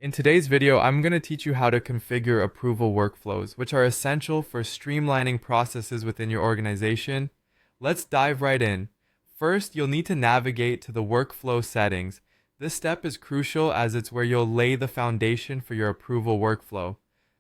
In today's video, I'm going to teach you how to configure approval workflows, which are essential for streamlining processes within your organization. Let's dive right in. First, you'll need to navigate to the workflow settings. This step is crucial as it's where you'll lay the foundation for your approval workflow.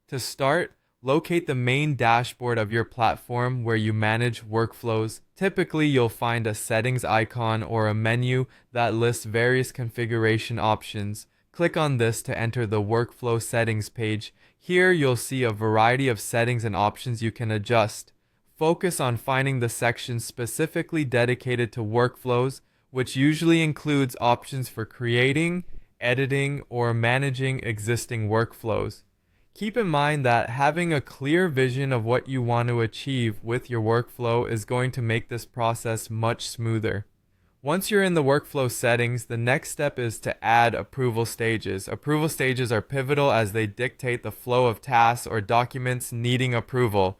To start, locate the main dashboard of your platform where you manage workflows. Typically, you'll find a settings icon or a menu that lists various configuration options. Click on this to enter the workflow settings page. Here you'll see a variety of settings and options you can adjust. Focus on finding the section specifically dedicated to workflows, which usually includes options for creating, editing, or managing existing workflows. Keep in mind that having a clear vision of what you want to achieve with your workflow is going to make this process much smoother. Once you're in the workflow settings, the next step is to add approval stages. Approval stages are pivotal as they dictate the flow of tasks or documents needing approval.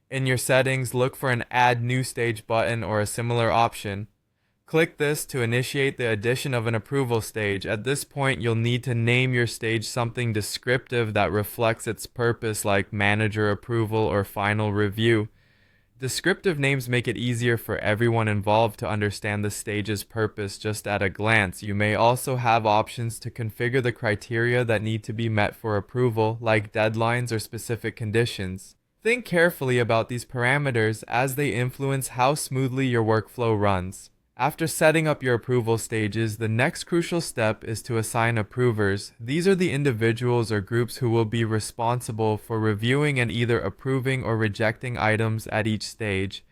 In your settings, look for an Add New Stage button or a similar option. Click this to initiate the addition of an approval stage. At this point, you'll need to name your stage something descriptive that reflects its purpose, like manager approval or final review. Descriptive names make it easier for everyone involved to understand the stage's purpose just at a glance. You may also have options to configure the criteria that need to be met for approval, like deadlines or specific conditions. Think carefully about these parameters as they influence how smoothly your workflow runs. After setting up your approval stages, the next crucial step is to assign approvers. These are the individuals or groups who will be responsible for reviewing and either approving or rejecting items at each stage.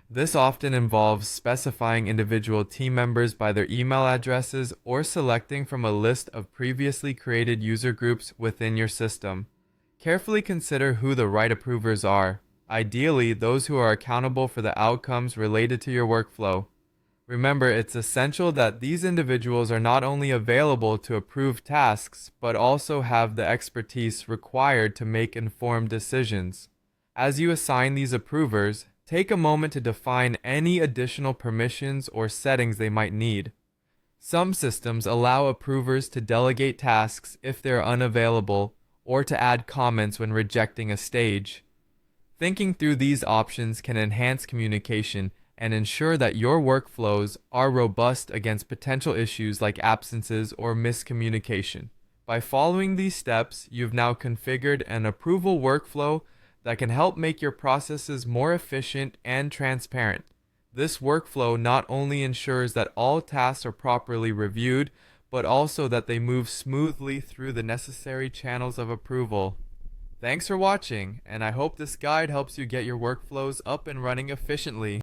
This often involves specifying individual team members by their email addresses or selecting from a list of previously created user groups within your system. Carefully consider who the right approvers are. Ideally, those who are accountable for the outcomes related to your workflow. Remember, it's essential that these individuals are not only available to approve tasks, but also have the expertise required to make informed decisions. As you assign these approvers, take a moment to define any additional permissions or settings they might need. Some systems allow approvers to delegate tasks if they're unavailable, or to add comments when rejecting a stage. Thinking through these options can enhance communication and ensure that your workflows are robust against potential issues like absences or miscommunication. By following these steps, you've now configured an approval workflow that can help make your processes more efficient and transparent. This workflow not only ensures that all tasks are properly reviewed, but also that they move smoothly through the necessary channels of approval. Thanks for watching, and I hope this guide helps you get your workflows up and running efficiently.